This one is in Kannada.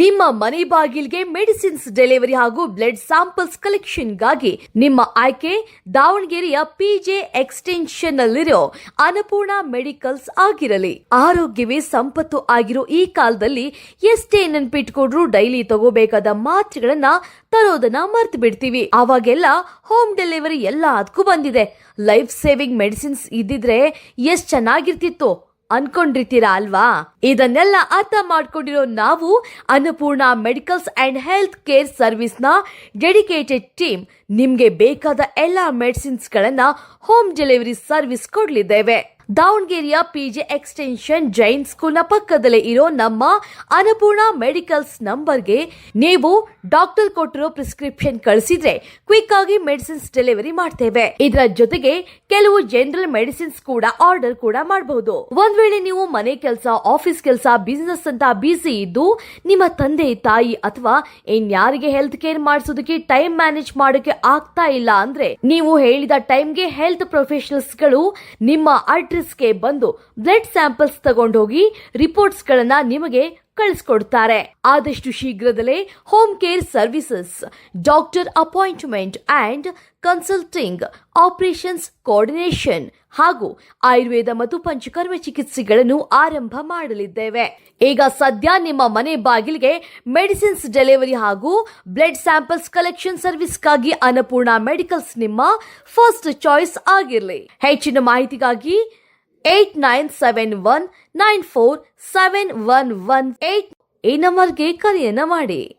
ನಿಮ್ಮ ಮನೆ ಬಾಗಿಲಿಗೆ ಮೆಡಿಸಿನ್ಸ್ ಡೆಲಿವರಿ ಹಾಗೂ ಬ್ಲಡ್ ಸ್ಯಾಂಪಲ್ಸ್ ಕಲೆಕ್ಷನ್ಗಾಗಿ ನಿಮ್ಮ ಆಯ್ಕೆ ದಾವಣಗೆರೆಯ ಪಿಜೆ ಎಕ್ಸ್ಟೆನ್ಷನ್ ನಲ್ಲಿರೋ ಅನ್ನಪೂರ್ಣ ಮೆಡಿಕಲ್ಸ್ ಆಗಿರಲಿ. ಆರೋಗ್ಯವೇ ಸಂಪತ್ತು ಆಗಿರೋ ಈ ಕಾಲದಲ್ಲಿ ಎಷ್ಟೇ ನೆನ್ಪಿಟ್ಕೊಂಡ್ರು ಡೈಲಿ ತಗೋಬೇಕಾದ ಮಾತ್ರೆಗಳನ್ನ ತರೋದನ್ನ ಮರ್ತು ಬಿಡ್ತೀವಿ. ಅವಾಗೆಲ್ಲ ಹೋಮ್ ಡೆಲಿವರಿ ಎಲ್ಲ ಅದಕ್ಕೂ ಬಂದಿದೆ. ಲೈಫ್ ಸೇವಿಂಗ್ ಮೆಡಿಸಿನ್ಸ್ ಇದ್ದಿದ್ರೆ ಎಷ್ಟ್ ಚೆನ್ನಾಗಿರ್ತಿತ್ತು ಅನ್ಕೊಂಡಿರ್ತೀರಾ ಅಲ್ವಾ? ಇದನ್ನೆಲ್ಲ ಅರ್ಥ ಮಾಡ್ಕೊಂಡಿರೋ ನಾವು Annapurna medicals and health care service ನ ಡೆಡಿಕೇಟೆಡ್ ಟೀಮ್ ನಿಮ್ಗೆ ಬೇಕಾದ ಎಲ್ಲಾ ಮೆಡಿಸಿನ್ಸ್ ಗಳನ್ನ ಹೋಮ್ ಡೆಲಿವರಿ ಸರ್ವಿಸ್ ಕೊಡ್ಲಿದ್ದೇವೆ. ದಾವಣಗೆರೆಯ ಪಿಜೆ ಎಕ್ಸ್ಟೆನ್ಷನ್ ಜೈನ್ ಸ್ಕೂಲ್ ನ ಪಕ್ಕದಲ್ಲೇ ಇರೋ ನಮ್ಮ ಅನ್ನಪೂರ್ಣ ಮೆಡಿಕಲ್ಸ್ ನಂಬರ್ಗೆ ನೀವು ಡಾಕ್ಟರ್ ಕೊಟ್ಟಿರೋ ಪ್ರಿಸ್ಕ್ರಿಪ್ಷನ್ ಕಳಿಸಿದ್ರೆ ಕ್ವಿಕ್ ಆಗಿ ಮೆಡಿಸಿನ್ಸ್ ಡೆಲಿವರಿ ಮಾಡ್ತೇವೆ. ಇದರ ಜೊತೆಗೆ ಕೆಲವು ಜನರಲ್ ಮೆಡಿಸಿನ್ಸ್ ಕೂಡ ಆರ್ಡರ್ ಕೂಡ ಮಾಡಬಹುದು. ಒಂದ್ ವೇಳೆ ನೀವು ಮನೆ ಕೆಲಸ, ಆಫೀಸ್ ಕೆಲಸ, ಬಿಸಿನೆಸ್ ಅಂತ ಬಿಸಿ ಇದ್ದು ನಿಮ್ಮ ತಂದೆ ತಾಯಿ ಅಥವಾ ಇನ್ಯಾರಿಗೆ ಹೆಲ್ತ್ ಕೇರ್ ಮಾಡಿಸೋದಕ್ಕೆ ಟೈಮ್ ಮ್ಯಾನೇಜ್ ಮಾಡೋಕೆ ಆಗ್ತಾ ಇಲ್ಲ ಅಂದ್ರೆ ನೀವು ಹೇಳಿದ ಟೈಮ್ಗೆ ಹೆಲ್ತ್ ಪ್ರೊಫೆಷನಲ್ಸ್ ಗಳು ನಿಮ್ಮ ಅಡ್ರೆಸ್ಗೆ ಬಂದು ಬ್ಲಡ್ ಸ್ಯಾಂಪಲ್ಸ್ ತಗೊಂಡೋಗಿ ರಿಪೋರ್ಟ್ಸ್ ಗಳನ್ನ ನಿಮಗೆ ಕಳಿಸ್ಕೊಡ್ತಾರೆ. ಆದಷ್ಟು ಶೀಘ್ರದಲ್ಲೇ home care services, doctor appointment and consulting, operations coordination ಹಾಗೂ ಆಯುರ್ವೇದ ಮತ್ತು ಪಂಚಕರ್ಮ ಚಿಕಿತ್ಸೆಗಳನ್ನು ಆರಂಭ ಮಾಡಲಿದ್ದೇವೆ. ಈಗ ಸದ್ಯ ನಿಮ್ಮ ಮನೆ ಬಾಗಿಲಿಗೆ ಮೆಡಿಸಿನ್ಸ್ ಡೆಲಿವರಿ ಹಾಗೂ ಬ್ಲಡ್ ಸ್ಯಾಂಪಲ್ಸ್ ಕಲೆಕ್ಷನ್ ಸರ್ವಿಸ್ಗಾಗಿ ಅನ್ನಪೂರ್ಣ ಮೆಡಿಕಲ್ಸ್ ನಿಮ್ಮ ಫಸ್ಟ್ ಚಾಯ್ಸ್ ಆಗಿರಲಿ. ಹೆಚ್ಚಿನ ಮಾಹಿತಿಗಾಗಿ 8971947118 ಈ ನಂಬರ್ಗೆ ಕರೆಯನ್ನ ಮಾಡಿ.